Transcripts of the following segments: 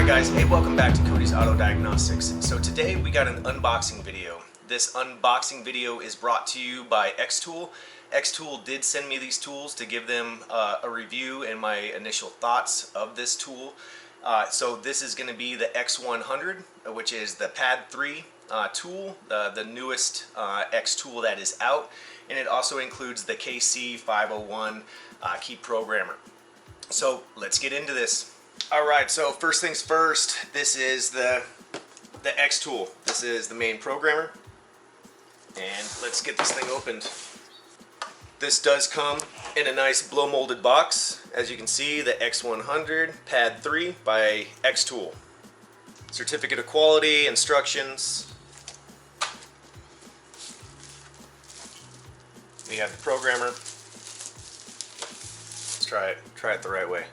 Alright guys, hey, welcome back to Cody's Auto Diagnostics. So today we got an unboxing video. This unboxing video is brought to you by XTool. XTool did send me these tools to give them a review and my initial thoughts of this tool. So this is going to be the X100, which is the Pad 3 tool, the newest X tool that is out, and it also includes the KC501 Key Programmer. So let's get into this. Alright, so first things first, this is the X tool. This is the main programmer, and let's get this thing opened. This does come in a nice blow molded box. As you can see, the X100 Pad 3 by XTool. Certificate of quality, instructions. We have the programmer. Let's try it the right way.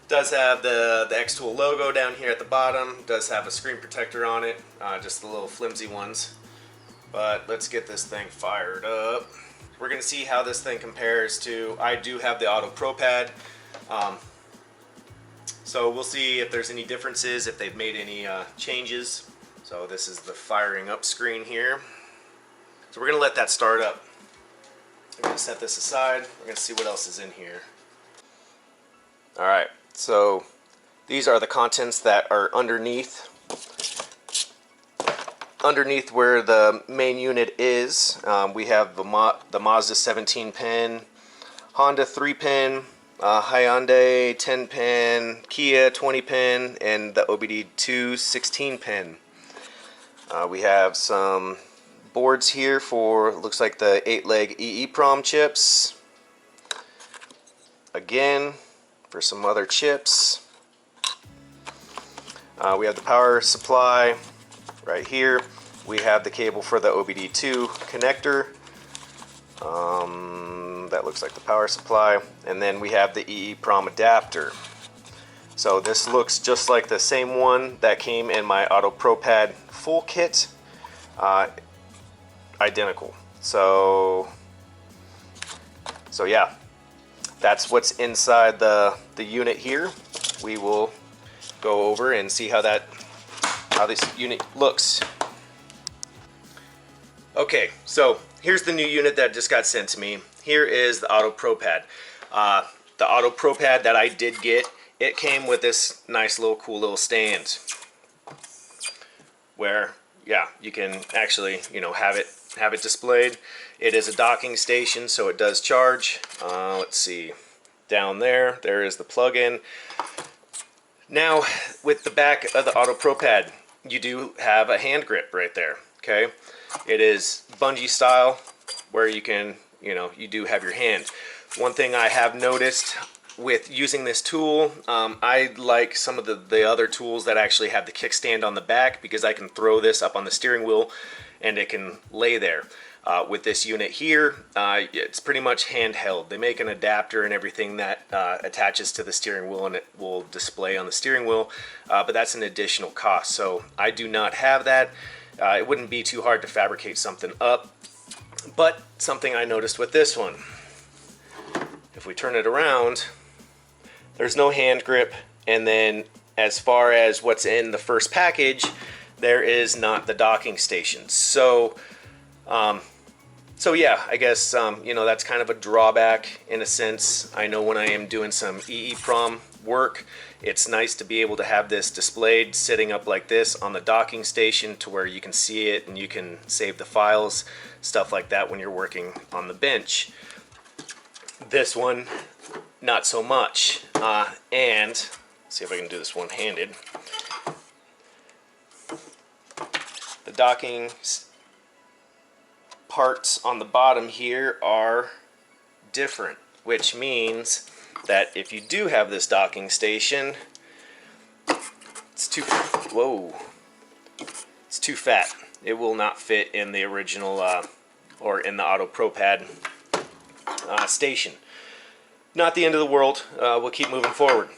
Does have the XTool logo down here at the bottom. Does have a screen protector on it, just the little flimsy ones. But let's get this thing fired up. We're going to see how this thing compares to, I do have the Auto Pro Pad, so we'll see if there's any differences, if they've made any changes. So this is the firing up screen here. So we're going to let that start up. We're going to set this aside. We're going to see what else is in here. Alright, so these are the contents that are underneath where the main unit is. We have the Mazda 17 pin, Honda 3 pin, Hyundai 10 pin, Kia 20 pin, and the OBD2 16 pin. We have some boards here for, looks like the 8-leg EEPROM chips. Again, for some other chips. We have the power supply right here. We have the cable for the OBD2 connector. That looks like the power supply. And then we have the EEPROM adapter. So this looks just like the same one that came in my Auto Pro Pad full kit. Identical. So yeah, that's what's inside the unit here. We will go over and see how this unit looks. Okay, so here's the new unit that just got sent to me. Here is the Auto Pro Pad. The Auto Pro Pad that I did get, it came with this nice little cool little stand where, yeah, you can actually, have it displayed. It is a docking station, so it does charge. Let's see, down there is the plug-in. Now, with the back of the Auto Pro Pad, you do have a hand grip right there. Okay, it is bungee style, where you can, you do have your hand. One thing I have noticed with using this tool, I like some of the other tools that actually have the kickstand on the back, because I can throw this up on the steering wheel and it can lay there. With this unit here, it's pretty much handheld. They make an adapter and everything that attaches to the steering wheel, and it will display on the steering wheel, but that's an additional cost. So I do not have that. It wouldn't be too hard to fabricate something up, but something I noticed with this one, if we turn it around, there's no hand grip, and then as far as what's in the first package, there is not the docking station. So yeah, I guess that's kind of a drawback in a sense. I know when I am doing some EEPROM work, it's nice to be able to have this displayed sitting up like this on the docking station, to where you can see it and you can save the files, stuff like that, when you're working on the bench. This one, not so much. And let's see if I can do this one-handed. The docking parts on the bottom here are different, which means that if you do have this docking station, it's too fat. It will not fit in the original or in the Auto Pro Pad station. Not the end of the world. We'll keep moving forward.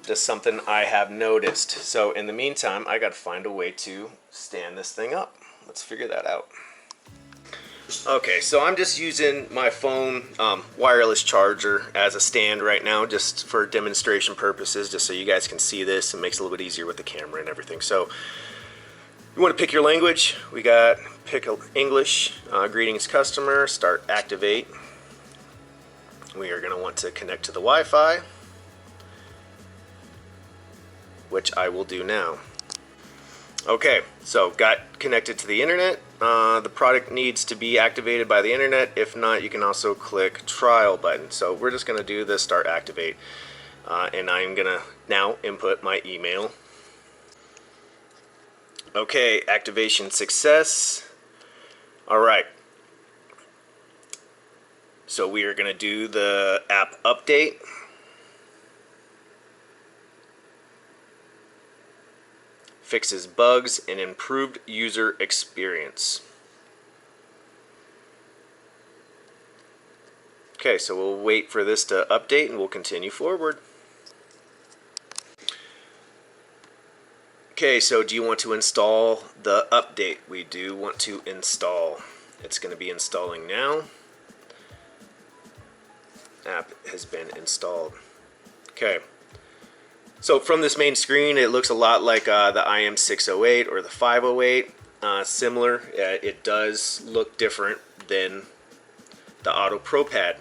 Just something I have noticed. So in the meantime, I got to find a way to stand this thing up. Let's figure that out. Okay, so I'm just using my phone wireless charger as a stand right now, just for demonstration purposes, just so you guys can see this. It makes it a little bit easier with the camera and everything. So you want to pick your language. We got pick English, greetings customer, start activate. We are going to want to connect to the Wi-Fi, which I will do now. Okay, so got connected to the internet. The product needs to be activated by the internet. If not, you can also click trial button. So we're just going to do the start activate, and I'm going to now input my email. Okay, activation success. All right. So we are going to do the app update. Fixes bugs and improved user experience. Okay, so we'll wait for this to update and we'll continue forward. Okay, so do you want to install the update? We do want to install. It's going to be installing now. App has been installed. Okay. So from this main screen, it looks a lot like the IM608 or the 508. Similar. It does look different than the Auto Pro Pad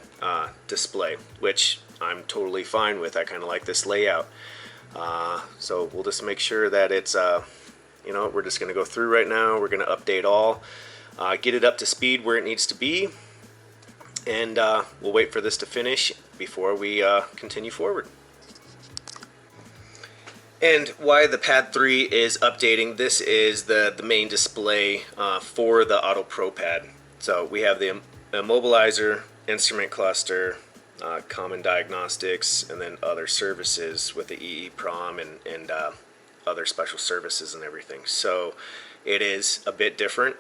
display, which I'm totally fine with. I kind of like this layout. So we'll just make sure that it's, we're just going to go through right now. We're going to update all, get it up to speed where it needs to be, and we'll wait for this to finish before we continue forward. And why the Pad 3 is updating, this is the main display for the Auto Pro Pad. So we have the immobilizer, instrument cluster, common diagnostics, and then other services with the EEPROM and other special services and everything. So it is a bit different.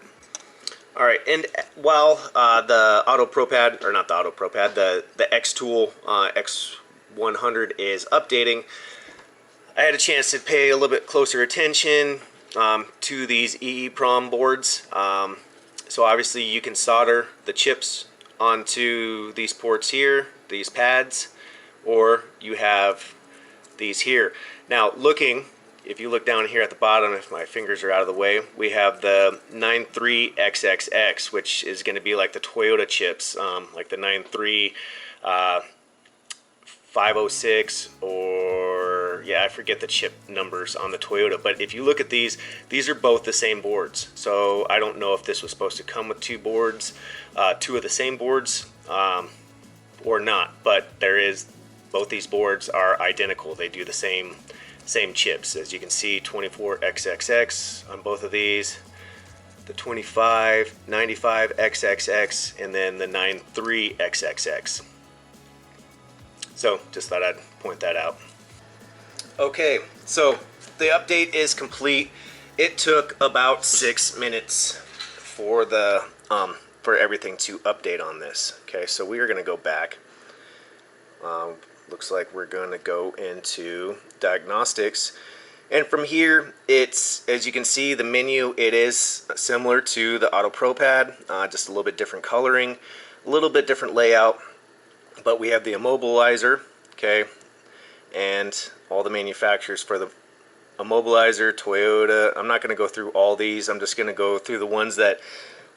All right, and while the Auto Pro Pad, or not the Auto Pro Pad, the XTool X100 is updating, I had a chance to pay a little bit closer attention to these EEPROM boards. So obviously you can solder the chips onto these ports here, these pads, or you have these here. Now if you look down here at the bottom, if my fingers are out of the way, we have the 93XXX, which is going to be like the Toyota chips, like the 93 506, or yeah, I forget the chip numbers on the Toyota, but if you look at these are both the same boards. So I don't know if this was supposed to come with two of the same boards or not, but both these boards are identical. They do the same chips. As you can see, 24XXX on both of these, the 95XXX, and then the 93XXX. So just thought I'd point that out. Okay, so the update is complete. It took about 6 minutes for the for everything to update on this. Okay, so we are going to go back. Looks like we're going to go into Diagnostics, and from here, it's, as you can see, the menu, it is similar to the Auto Pro Pad, just a little bit different coloring, a little bit different layout. But we have the immobilizer, okay, and all the manufacturers for the immobilizer, Toyota. I'm not going to go through all these. I'm just going to go through the ones that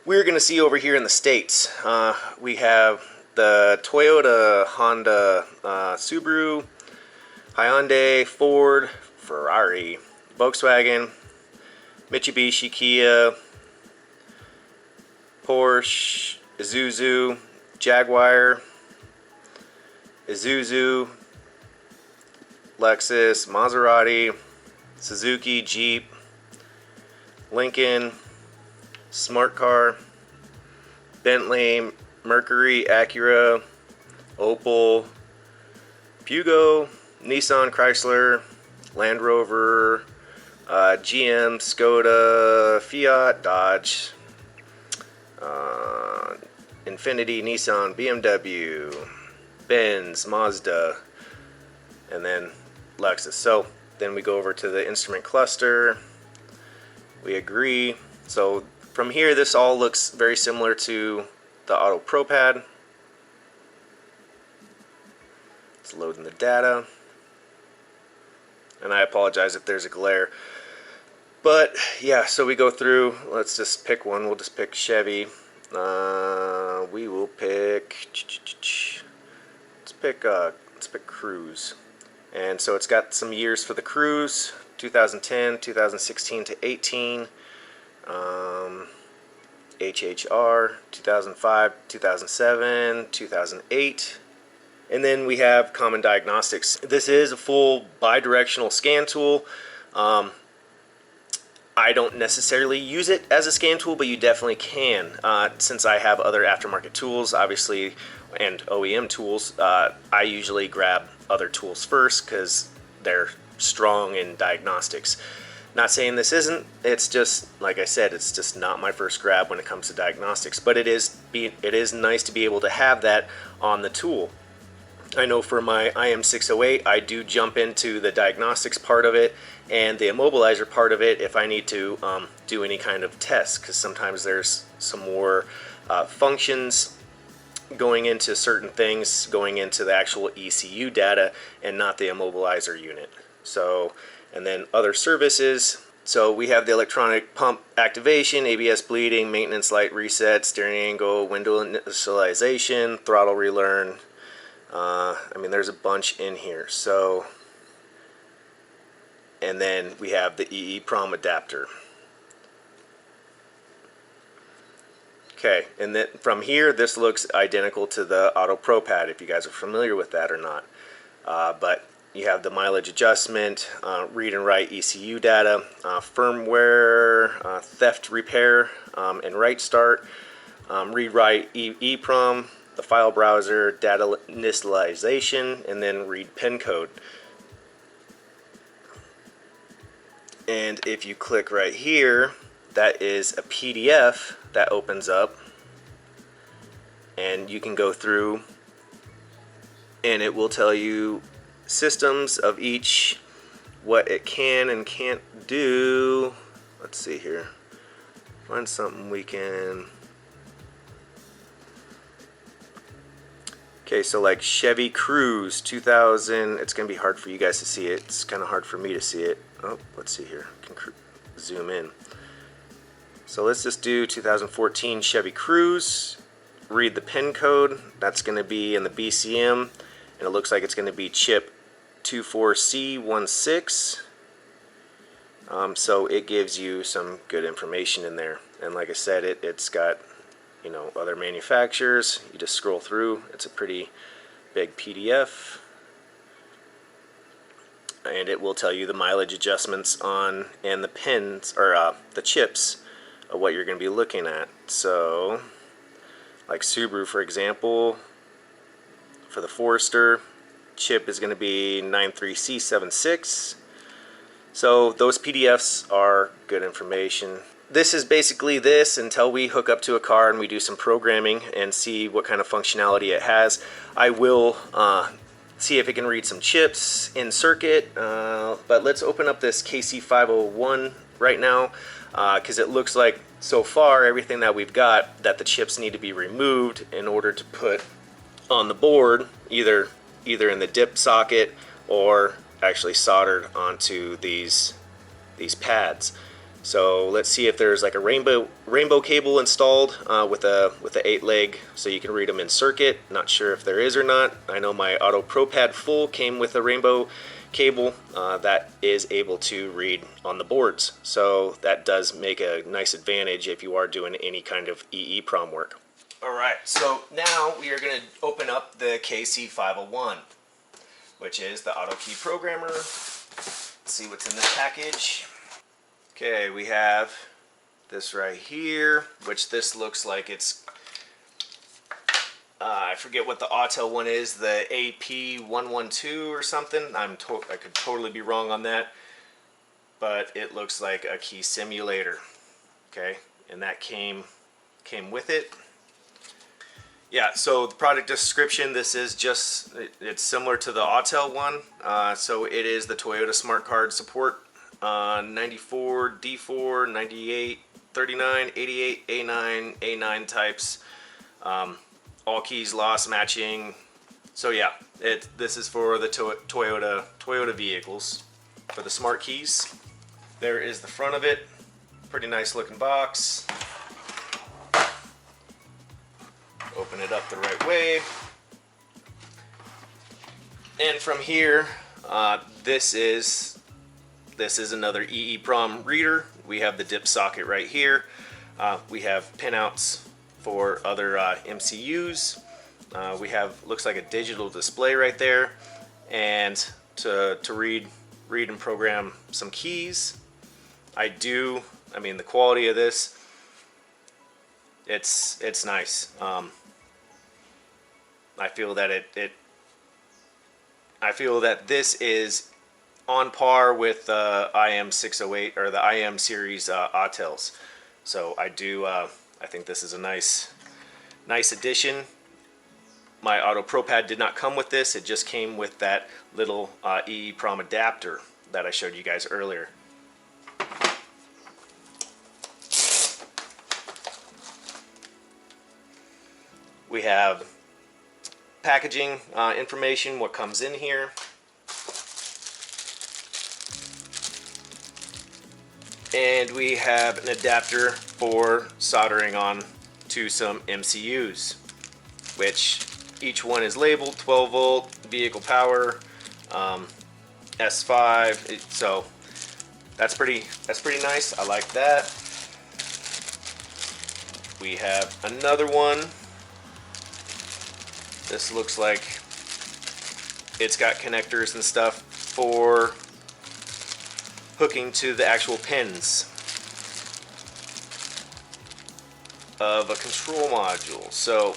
we're going to see over here in the States. We have the Toyota, Honda, Subaru, Hyundai, Ford, Ferrari, Volkswagen, Mitsubishi, Kia, Porsche, Isuzu, Jaguar, Isuzu, Lexus, Maserati, Suzuki, Jeep, Lincoln, Smart Car, Bentley, Mercury, Acura, Opel, Pugo, Nissan, Chrysler, Land Rover, GM, Skoda, Fiat, Dodge, Infiniti, Nissan, BMW, Benz, Mazda, and then Lexus. So then we go over to the instrument cluster. We agree. So from here, this all looks very similar to the Auto Pro Pad. It's loading the data. And I apologize if there's a glare. But yeah, so we go through, let's just pick one. We'll just pick Chevy. We will pick, let's pick Cruise. And so it's got some years for the Cruise, 2010, 2016 to 18. HHR, 2005, 2007, 2008. And then we have Common Diagnostics. This is a full bidirectional scan tool. I don't necessarily use it as a scan tool, but you definitely can. Since I have other aftermarket tools, obviously, and OEM tools, I usually grab other tools first because they're strong in diagnostics. Not saying this isn't, it's just, like I said, it's just not my first grab when it comes to diagnostics, but it is nice to be able to have that on the tool. I know for my IM608, I do jump into the diagnostics part of it and the immobilizer part of it if I need to do any kind of test, because sometimes there's some more functions going into certain things, going into the actual ECU data and not the immobilizer unit. So, and then other services. So we have the electronic pump activation, ABS bleeding, maintenance light reset, steering angle, window initialization, throttle relearn. I mean, there's a bunch in here. So, and then we have the EEPROM adapter. Okay, and then from here, this looks identical to the Auto Pro Pad, if you guys are familiar with that or not. But you have the mileage adjustment, read and write ECU data, firmware, theft repair, and write start, read-write EEPROM, the file browser, data initialization, and then read pin code. And if you click right here, that is a PDF that opens up, and you can go through and it will tell you systems of each, what it can and can't do. Let's see here, find something we can. Okay, so like Chevy Cruise 2000, it's gonna be hard for you guys to see it. It's kind of hard for me to see it. Oh, let's see here, I can zoom in. So let's just do 2014 Chevy Cruise, read the pin code. That's gonna be in the BCM, and it looks like it's gonna be chip 24C16. So it gives you some good information in there. And like I said, it's got, you know, other manufacturers. You just scroll through. It's a pretty big PDF. And it will tell you the mileage adjustments on and the pins, or the chips of what you're going to be looking at. So, like Subaru, for example, for the Forester, chip is going to be 93C76. So those PDFs are good information. This is basically this until we hook up to a car and we do some programming and see what kind of functionality it has. I will see if it can read some chips in circuit, but let's open up this KC501 right now, because it looks like so far everything that we've got, that the chips need to be removed in order to put on the board, either in the dip socket or actually soldered onto these pads. So let's see if there's like a rainbow cable installed with a 8-leg, so you can read them in circuit. Not sure if there is or not. I know my Auto Pro Pad Full came with a rainbow cable that is able to read on the boards. So that does make a nice advantage if you are doing any kind of EEPROM work. Alright, so now we are going to open up the KC501, which is the Auto Key Programmer. Let's see what's in this package. Okay, we have this right here, which this looks like it's, I forget what the Autel one is, the AP112 or something. I could totally be wrong on that, but it looks like a key simulator. Okay, and that came with it. Yeah, so the product description, this is just, it's similar to the Autel one. So it is the Toyota Smart Card support, 94, D4, 98, 39, 88, A9, A9 types, all keys lost matching. So yeah, this is for the Toyota vehicles for the smart keys. There is the front of it. Pretty nice looking box. Open it up the right way. And from here, this is another EEPROM reader. We have the dip socket right here. We have pinouts for other MCUs. We have, looks like a digital display right there, and to read and program some keys. I mean, the quality of this, it's nice. I feel that this is on par with the IM608 or the IM series Autels. So I think this is a nice addition. My Auto Pro Pad did not come with this. It just came with that little EEPROM adapter that I showed you guys earlier. We have packaging information, what comes in here. And we have an adapter for soldering on to some MCUs, which each one is labeled 12 volt, vehicle power, S5. So that's pretty nice. I like that. We have another one. This looks like it's got connectors and stuff for hooking to the actual pins of a control module. So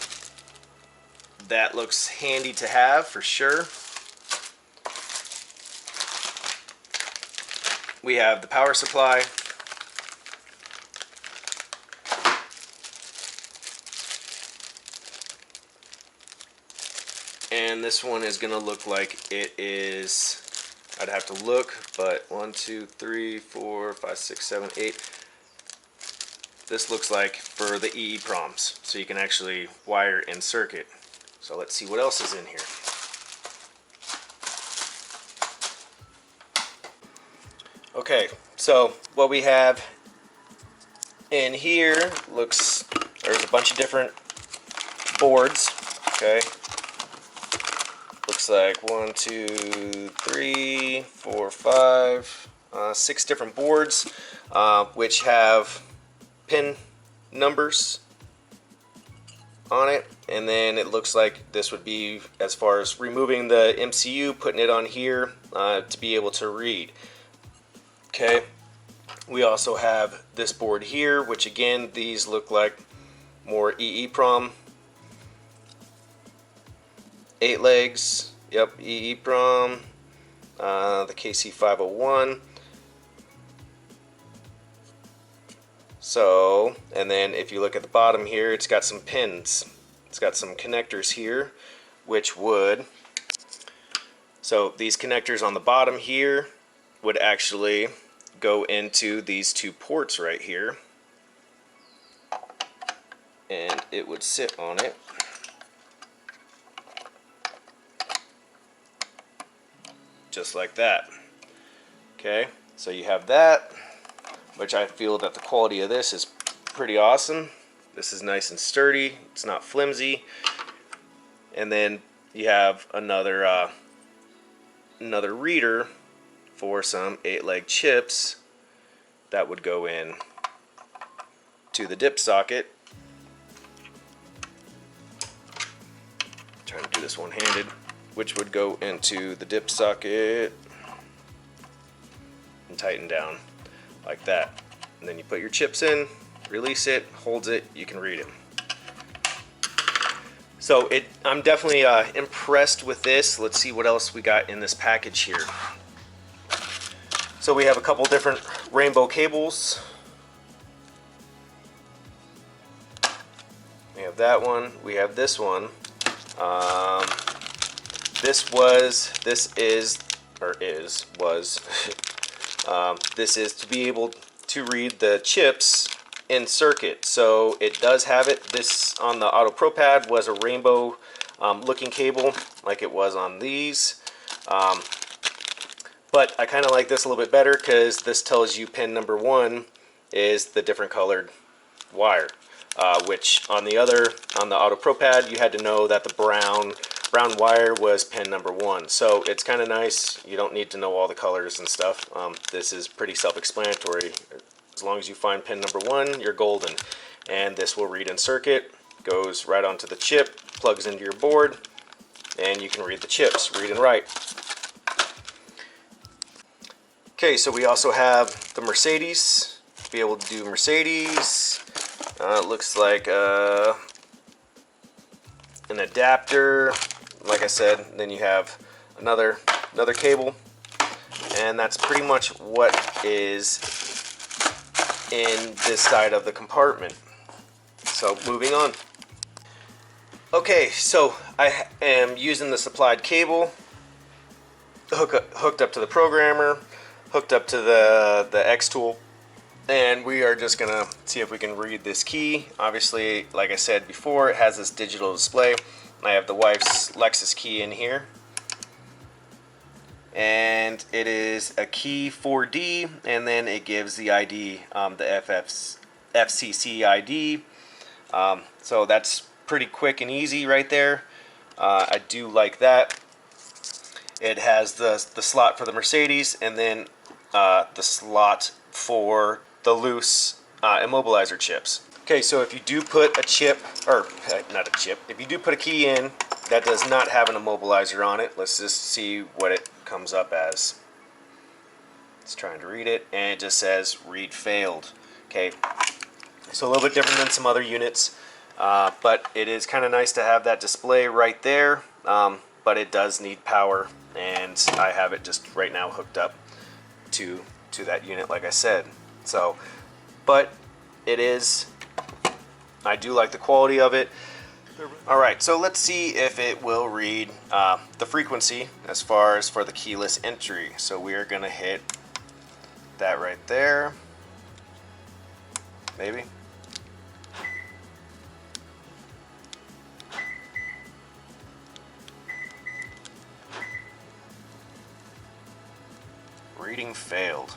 that looks handy to have for sure. We have the power supply. And this one is going to look like it is, I'd have to look, but 1, 2, 3, 4, 5, 6, 7, 8. This looks like for the EEPROMs, so you can actually wire and circuit. So let's see what else is in here. Okay, so what we have in here there's a bunch of different boards. Okay. Looks like 1, 2, 3, 4, 5, 6 different boards, which have pin numbers on it, and then it looks like this would be as far as removing the MCU, putting it on here to be able to read. Okay, we also have this board here, which again, these look like more EEPROM. 8 legs, yep, EEPROM, the KC501. So, and then if you look at the bottom here, it's got some pins. It's got some connectors here, which would, so these connectors on the bottom here would actually go into these 2 ports right here, and it would sit on it. Just like that. Okay, so you have that, which I feel that the quality of this is pretty awesome. This is nice and sturdy, it's not flimsy. And then you have another reader for some 8-leg chips that would go in to the dip socket. Trying to do this one-handed. Which would go into the dip socket and tighten down like that. And then you put your chips in, release it, holds it, you can read it. So I'm definitely impressed with this. Let's see what else we got in this package here. So we have a couple different rainbow cables. We have that one, we have this one. This is to be able to read the chips in circuit. So it does have it. This on the Auto Pro Pad was a rainbow looking cable like it was on these. But I kind of like this a little bit better because this tells you pin number 1 is the different colored wire. Which on the Auto Pro Pad, you had to know that the brown wire was pin number 1. So it's kind of nice. You don't need to know all the colors and stuff. This is pretty self-explanatory. As long as you find pin number 1, you're golden. And this will read in circuit, goes right onto the chip, plugs into your board, and you can read the chips, read and write. Okay, so we also have the Mercedes. To be able to do Mercedes. It looks like an adapter, like I said. Then you have another cable, and that's pretty much what is in this side of the compartment. So moving on. Okay, so I am using the supplied cable, hooked up to the programmer, hooked up to the XTool. And we are just gonna see if we can read this key. Obviously, like I said before, it has this digital display. I have the wife's Lexus key in here. And it is a key 4D, and then it gives the ID, the FCC ID. So that's pretty quick and easy right there. I do like that. It has the slot for the Mercedes, and then the slot for the loose immobilizer chips. Okay, so if you do put a chip, or not a chip, if you do put a key in that does not have an immobilizer on it, let's just see what it comes up as. It's trying to read it, and it just says read failed. Okay, so a little bit different than some other units, but it is kind of nice to have that display right there, but it does need power, and I have it just right now hooked up to that unit, like I said. So, but it is, I do like the quality of it. Alright, so let's see if it will read the frequency as far as for the keyless entry. So we are going to hit that right there. Maybe. Reading failed.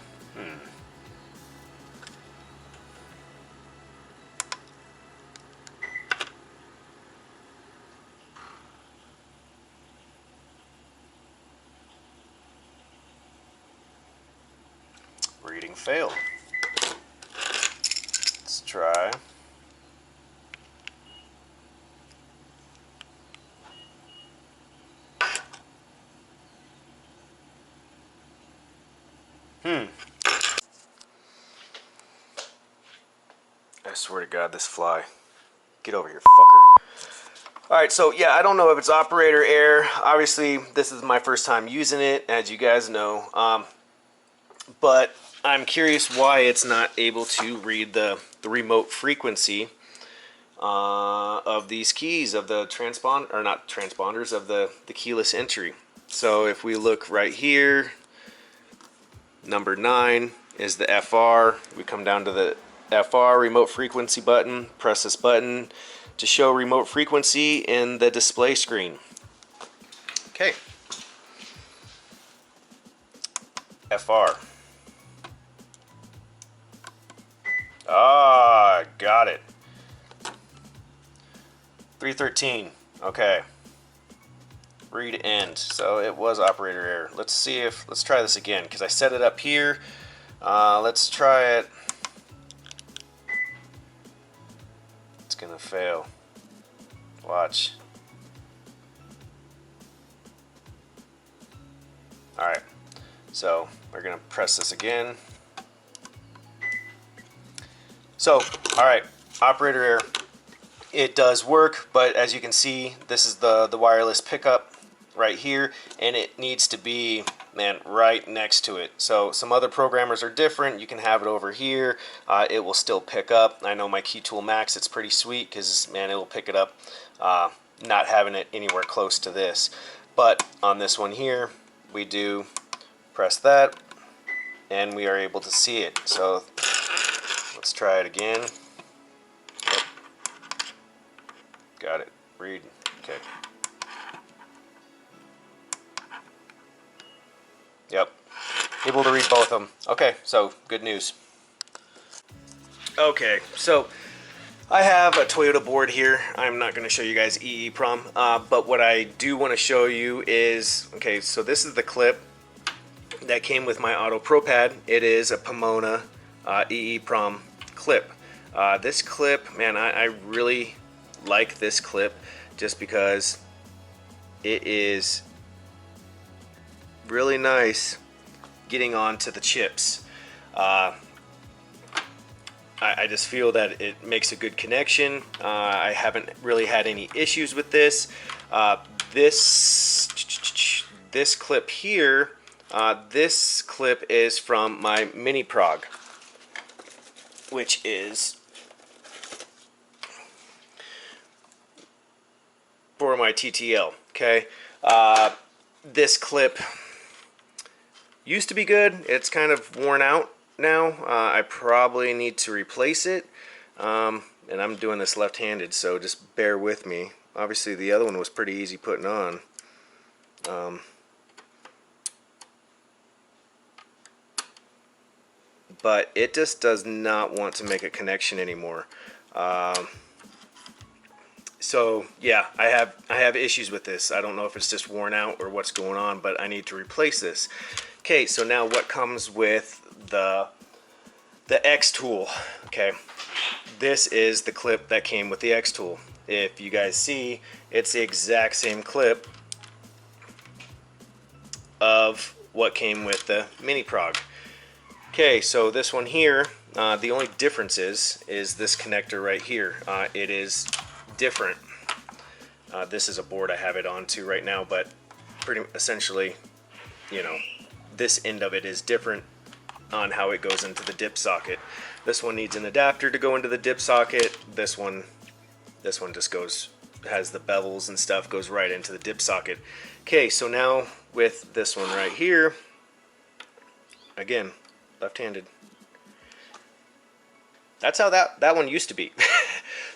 Reading failed. Let's try. I swear to God, this fly. Get over here, fucker. Alright, so yeah, I don't know if it's operator error. Obviously, this is my first time using it, as you guys know. But I'm curious why it's not able to read the remote frequency of these keys, of the transponder, or not transponders, of the keyless entry. So if we look right here, number 9 is the FR. We come down to the FR remote frequency button, press this button to show remote frequency in the display screen. Okay. FR. Ah, got it. 313. Okay. Read end. So it was operator error. Let's try this again, because I set it up here. Let's try it. It's gonna fail. Watch. Alright. So we're gonna press this again. So, alright, operator error. It does work, but as you can see, this is the wireless pickup right here, and it needs to be, man, right next to it. So some other programmers are different. You can have it over here. It will still pick up. I know my XTool Max, it's pretty sweet because, man, it will pick it up, not having it anywhere close to this. But on this one here, we do press that, and we are able to see it. So let's try it again. Got it. Read. Okay. Yep. Able to read both of them. Okay, so good news. Okay, so I have a Toyota board here. I'm not going to show you guys EEPROM, but what I do want to show you is, okay, so this is the clip that came with my Auto Pro Pad. It is a Pomona EEPROM clip. This clip, man, I really like this clip just because it is really nice getting onto the chips. I just feel that it makes a good connection. I haven't really had any issues with this. This clip here, this clip is from my mini prog, which is for my TTL. Okay, this clip used to be good. It's kind of worn out now. I probably need to replace it, and I'm doing this left-handed, so just bear with me. Obviously the other one was pretty easy putting on. But it just does not want to make a connection anymore. So yeah, I have issues with this. I don't know if it's just worn out or what's going on, but I need to replace this. Okay, so now what comes with the XTool? Okay, this is the clip that came with the XTool. If you guys see, it's the exact same clip of what came with the mini prog. Okay, so this one here, the only difference is this connector right here. It is different. This is a board I have it onto right now, but pretty essentially, you know, this end of it is different on how it goes into the dip socket. This one needs an adapter to go into the dip socket. This one just goes, has the bevels and stuff, goes right into the dip socket. Okay, so now with this one right here, again, left-handed. That's how that one used to be.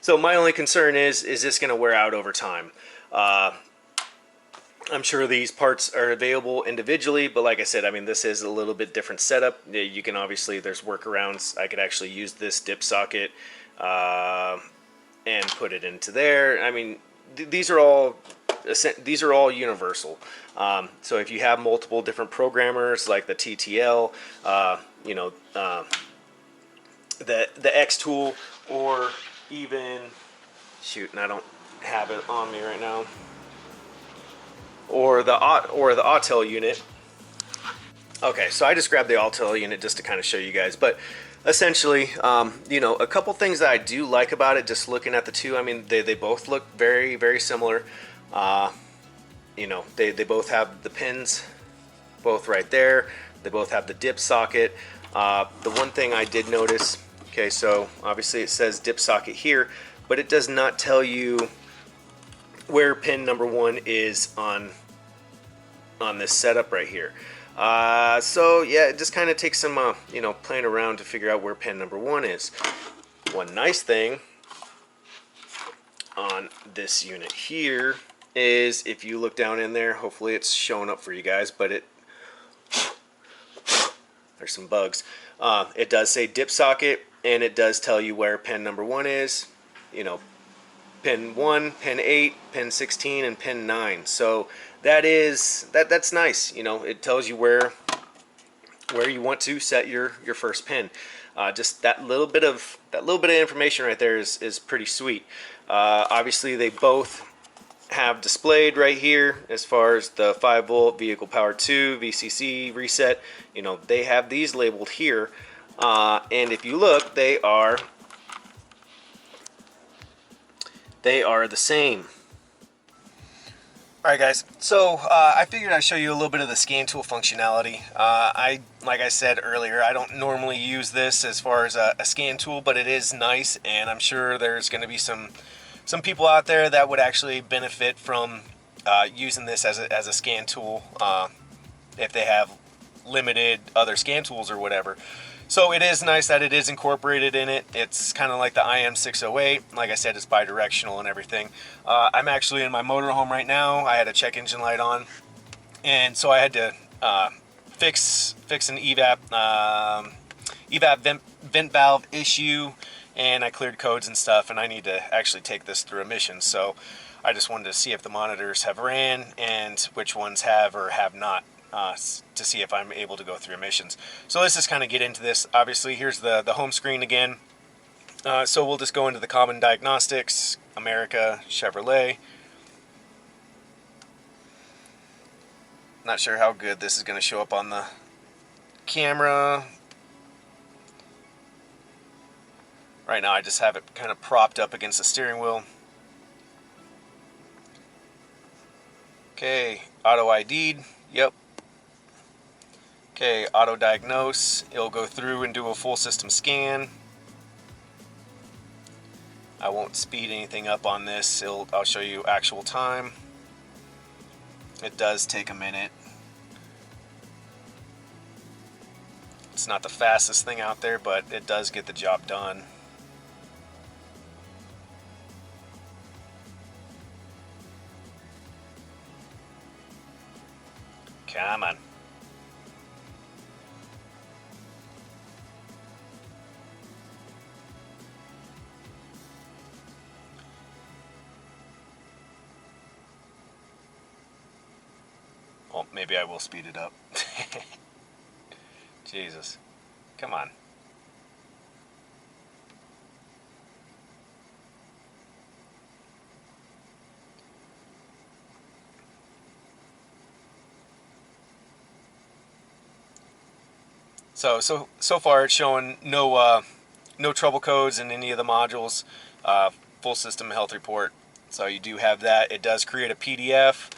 So my only concern is this going to wear out over time? I'm sure these parts are available individually, but like I said, I mean, this is a little bit different setup. You can obviously, there's workarounds. I could actually use this dip socket and put it into there. I mean, these are all universal. So if you have multiple different programmers like the TTL, you know, the XTool, or even, shoot, and I don't have it on me right now, or the Autel unit. Okay, so I just grabbed the Autel unit just to kind of show you guys, but essentially, you know, a couple things that I do like about it, just looking at the two, I mean, they both look very, very similar. You know, they both have the pins, both right there. They both have the dip socket. The one thing I did notice, okay, so obviously it says dip socket here, but it does not tell you where pin number 1 is on this setup right here. So yeah, it just kind of takes some you know, playing around to figure out where pin number 1 is. One nice thing on this unit here is if you look down in there, hopefully it's showing up for you guys, but there's some bugs. It does say dip socket, and it does tell you where pin number 1 is. You know, pin 1, pin 8, pin 16, and pin 9. So that's nice. You know, it tells you where you want to set your first pin. Just that little bit of information right there is pretty sweet. Obviously, they both have displayed right here as far as the 5-volt vehicle power 2 VCC reset. You know, they have these labeled here, and if you look, they are the same. Alright guys, so I figured I'd show you a little bit of the scan tool functionality. Like I said earlier, I don't normally use this as far as a scan tool, but it is nice, and I'm sure there's going to be some people out there that would actually benefit from using this as a scan tool if they have limited other scan tools or whatever. So it is nice that it is incorporated in it. It's kind of like the IM608. Like I said, it's bi-directional and everything. I'm actually in my motorhome right now. I had a check engine light on, and so I had to fix an evap vent valve issue, and I cleared codes and stuff, and I need to actually take this through emissions. So I just wanted to see if the monitors have ran and which ones have or have not, to see if I'm able to go through emissions. So let's just kind of get into this. Obviously, here's the home screen again. So we'll just go into the common diagnostics, America, Chevrolet. Not sure how good this is going to show up on the camera. Right now I just have it kind of propped up against the steering wheel. Okay, auto ID'd, yep. Okay, auto diagnose, it'll go through and do a full system scan. I won't speed anything up on this, I'll show you actual time. It does take a minute. It's not the fastest thing out there, but it does get the job done. Come on. Well, maybe I will speed it up. Jesus. Come on. So far it's showing no trouble codes in any of the modules. Full system health report. So you do have that. It does create a PDF,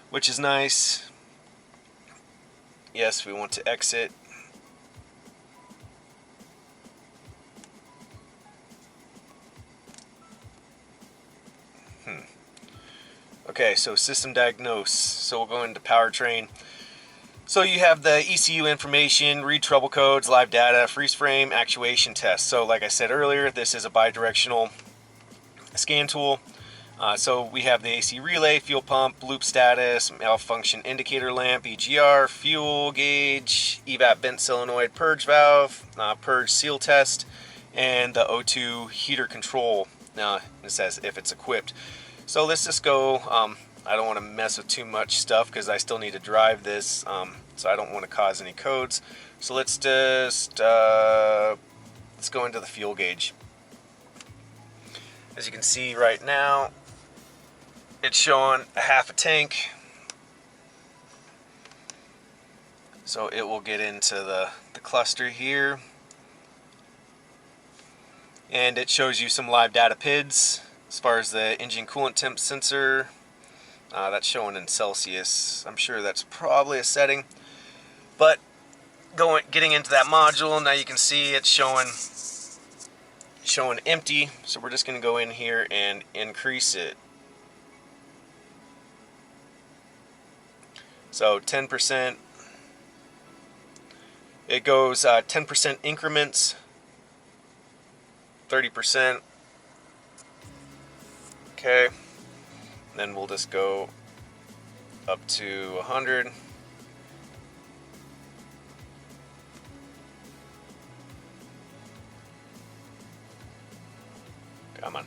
which is nice. Yes, we want to exit. Okay, so system diagnose. So we'll go into powertrain. So you have the ECU information, read trouble codes, live data, freeze frame, actuation test. So like I said earlier, this is a bi-directional scan tool. So we have the AC relay, fuel pump, loop status, malfunction indicator lamp, EGR, fuel gauge, evap vent solenoid purge valve, purge seal test, and the O2 heater control. Now it says if it's equipped. So let's just go. I don't want to mess with too much stuff because I still need to drive this, so I don't want to cause any codes. So let's just let's go into the fuel gauge. As you can see right now, it's showing a half a tank. So it will get into the cluster here. And it shows you some live data PIDs as far as the engine coolant temp sensor. That's showing in Celsius. I'm sure that's probably a setting. But getting into that module, now you can see it's showing empty. So we're just going to go in here and increase it. So 10%. It goes 10% increments. 30%. Okay. Then we'll just go up to 100. Come on.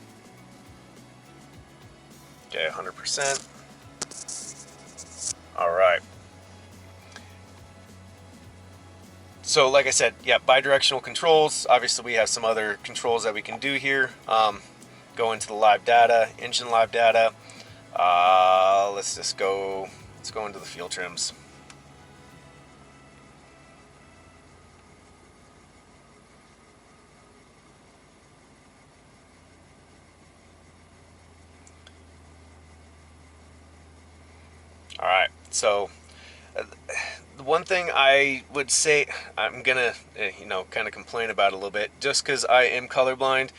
Okay, 100%. All right. So like I said, yeah, bidirectional controls. Obviously we have some other controls that we can do here. Go into the live data, engine live data. Let's go into the fuel trims. All right, so the one thing I would say I'm gonna kind of complain about a little bit, just because I am colorblind,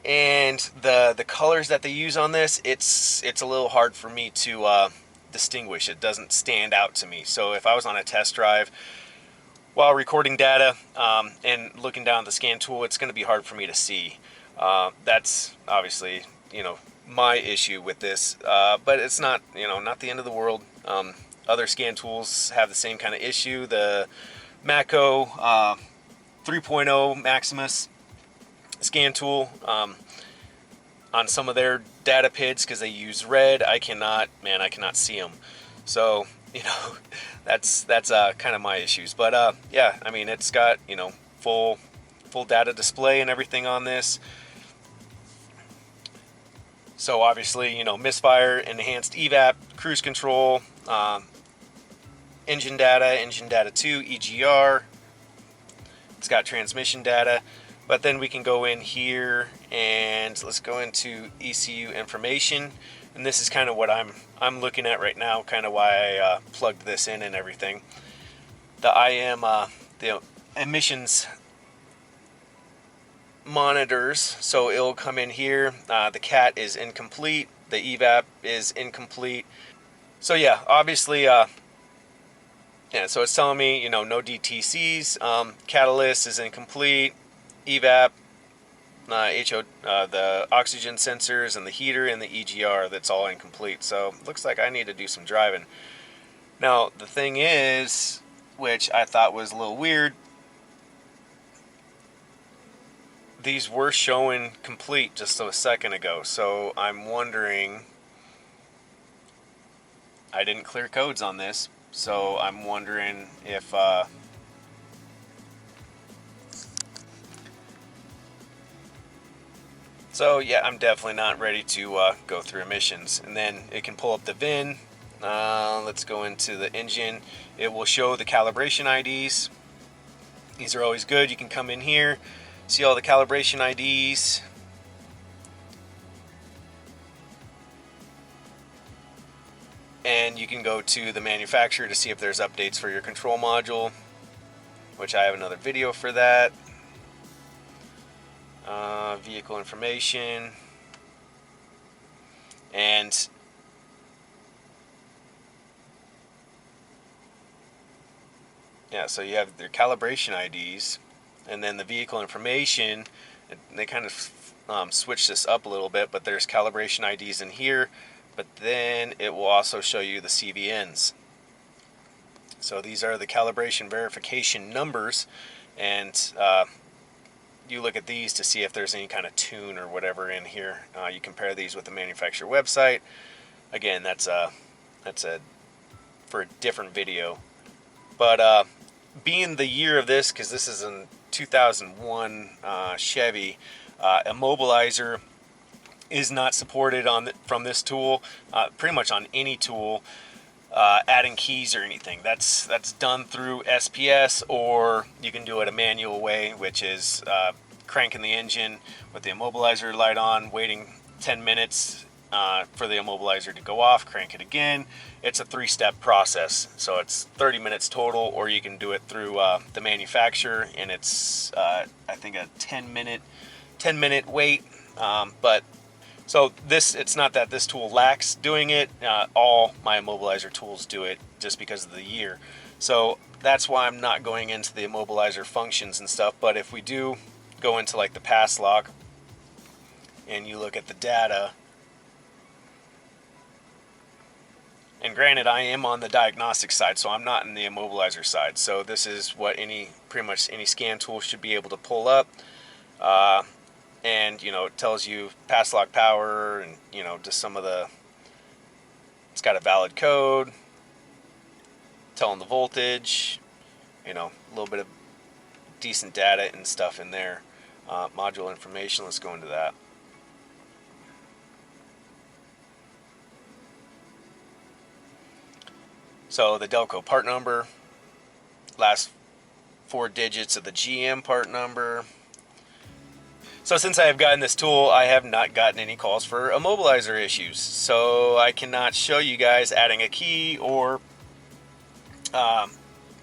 and the colors that they use on this, it's a little hard for me to distinguish. It doesn't stand out to me. So if I was on a test drive while recording data and looking down at the scan tool, it's going to be hard for me to see. That's obviously, my issue with this, but it's not, not the end of the world. Other scan tools have the same kind of issue. The Mako 3.0 Maximus scan tool, on some of their data PIDs, because they use red, I cannot see them. So, that's kind of my issues. But yeah, I mean, it's got, full data display and everything on this. So obviously, misfire, enhanced evap, cruise control, engine data 2, EGR. It's got transmission data. But then we can go in here and let's go into ECU information. And this is kind of what I'm looking at right now, kind of why I plugged this in and everything. The the emissions monitors, so it'll come in here. The CAT is incomplete, the evap is incomplete. So yeah, obviously, so it's telling me, no DTCs, catalyst is incomplete, evap, the oxygen sensors and the heater and the EGR, that's all incomplete. So looks like I need to do some driving. Now the thing is, which I thought was a little weird, these were showing complete just a second ago. So I'm wondering, I didn't clear codes on this, so I'm wondering if so yeah, I'm definitely not ready to go through emissions. And then it can pull up the VIN. Let's go into the engine. It will show the calibration IDs. These are always good. You can come in here, see all the calibration IDs. And you can go to the manufacturer to see if there's updates for your control module, which I have another video for that. Vehicle information, and yeah, so you have their calibration IDs, and then the vehicle information. They kind of switch this up a little bit, but there's calibration IDs in here, but then it will also show you the CVNs. So these are the calibration verification numbers, and you look at these to see if there's any kind of tune or whatever in here. You compare these with the manufacturer website. Again, that's for a different video. But being the year of this, because this is a 2001 Chevy, immobilizer is not supported from this tool. Pretty much on any tool, adding keys or anything. That's done through SPS, or you can do it a manual way, which is cranking the engine with the immobilizer light on, waiting 10 minutes for the immobilizer to go off, crank it again. It's a 3-step process, so it's 30 minutes total, or you can do it through the manufacturer, and it's I think a 10-minute wait. But so it's not that this tool lacks doing it. All my immobilizer tools do it just because of the year. So that's why I'm not going into the immobilizer functions and stuff. But if we do go into like the pass lock and you look at the data, and granted, I am on the diagnostic side, so I'm not in the immobilizer side. So this is what pretty much any scan tool should be able to pull up. And it tells you pass lock power, and just some of it's got a valid code, telling the voltage, a little bit of decent data and stuff in there. Module information, let's go into that. So the Delco part number, last 4 digits of the GM part number. So since I have gotten this tool, I have not gotten any calls for immobilizer issues. So I cannot show you guys adding a key or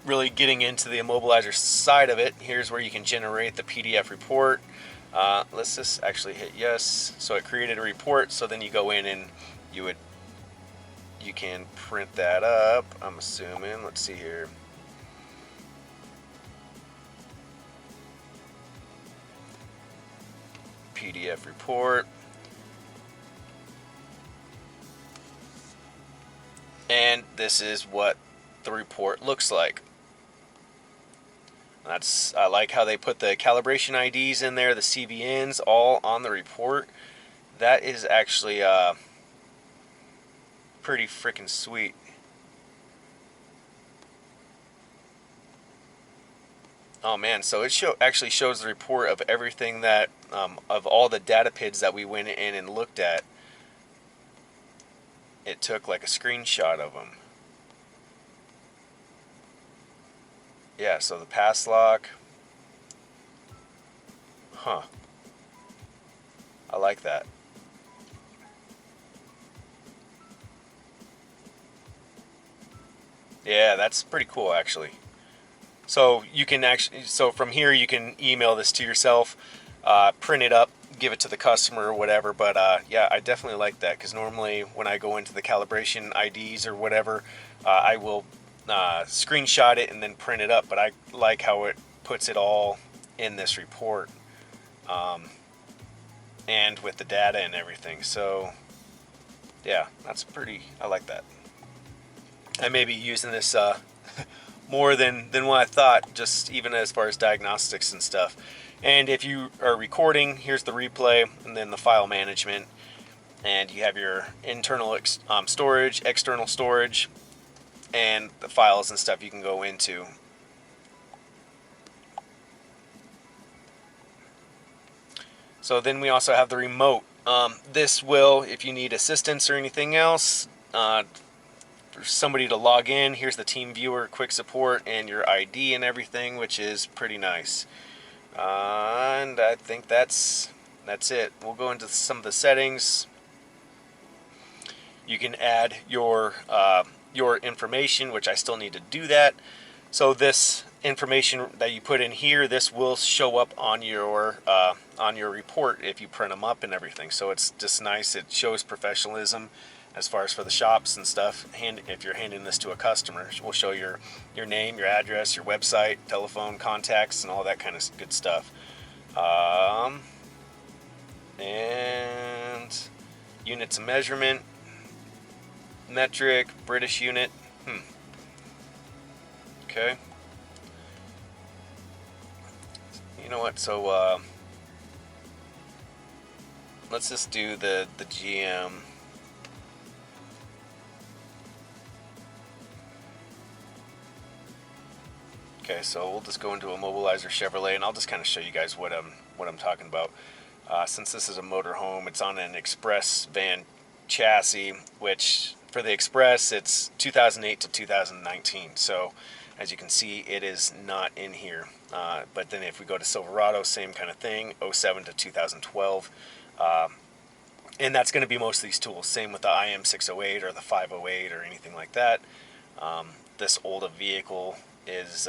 really getting into the immobilizer side of it. Here's where you can generate the PDF report. Let's just actually hit yes. So it created a report, so then you go in and you can print that up, I'm assuming. Let's see here. PDF report. And this is what the report looks like. I like how they put the calibration IDs in there, the CVNs, all on the report. That is actually pretty freaking sweet. Oh man, so it actually shows the report of everything that, of all the data PIDs that we went in and looked at. It took like a screenshot of them. Yeah, so the pass lock. Huh. I like that. Yeah, that's pretty cool actually. So you can actually, so from here you can email this to yourself, print it up, give it to the customer or whatever. But yeah, I definitely like that, because normally when I go into the calibration IDs or whatever, I will screenshot it and then print it up. But I like how it puts it all in this report, and with the data and everything. So yeah, that's pretty, I like that. I may be using this more than what I thought, just even as far as diagnostics and stuff. And if you are recording, here's the replay, and then the file management, and you have your internal storage, external storage, and the files and stuff you can go into. So then we also have the remote. This will, if you need assistance or anything else, for somebody to log in, here's the team viewer, quick support, and your ID and everything, which is pretty nice. And I think that's it. We'll go into some of the settings. You can add your information, which I still need to do that. So this information that you put in here, this will show up on your report if you print them up and everything. So it's just nice. It shows professionalism as far as for the shops and stuff. If you're handing this to a customer, we'll show your name, your address, your website, telephone contacts, and all that kind of good stuff. And units of measurement, metric, British unit. Okay. You know what? So let's just do the GM. Okay, so we'll just go into a Mobilizer Chevrolet, and I'll just kind of show you guys what I'm talking about. Since this is a motorhome, it's on an Express van chassis, which for the Express it's 2008 to 2019. So as you can see, it is not in here. But then if we go to Silverado, same kind of thing, 07 to 2012. And that's going to be most of these tools. Same with the IM608 or the 508 or anything like that. This older vehicle is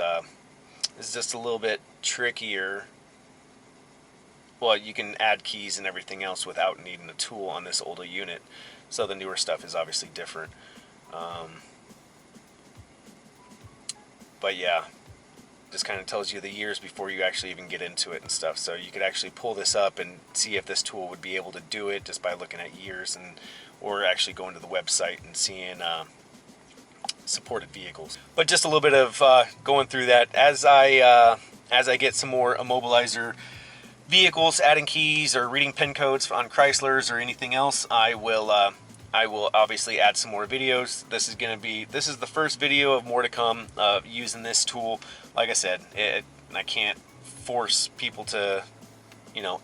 just a little bit trickier. Well, you can add keys and everything else without needing a tool on this older unit. So the newer stuff is obviously different. But yeah, just kind of tells you the years before you actually even get into it and stuff. So you could actually pull this up and see if this tool would be able to do it just by looking at years, or actually going to the website and seeing supported vehicles. But just a little bit of going through that as I get some more immobilizer vehicles, adding keys or reading pin codes on Chryslers or anything else, I will obviously add some more videos. This is the first video of more to come of using this tool. Like I said, I can't force people to,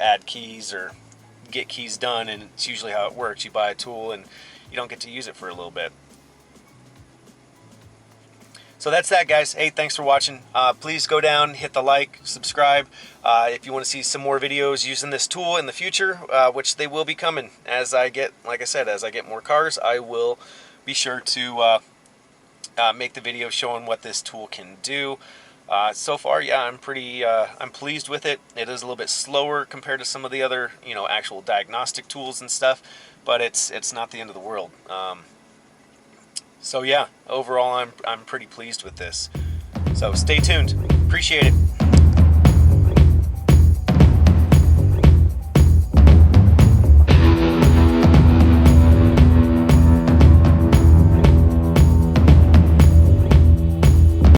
add keys or get keys done, and it's usually how it works. You buy a tool and you don't get to use it for a little bit. So that's that, guys. Hey, thanks for watching. Please go down, hit the like, subscribe. If you want to see some more videos using this tool in the future, which they will be coming as I get, like I said, as I get more cars, I will be sure to make the video showing what this tool can do. So far, yeah, I'm pleased with it. It is a little bit slower compared to some of the other, actual diagnostic tools and stuff, but it's not the end of the world. So yeah, overall I'm pretty pleased with this. So stay tuned. Appreciate it.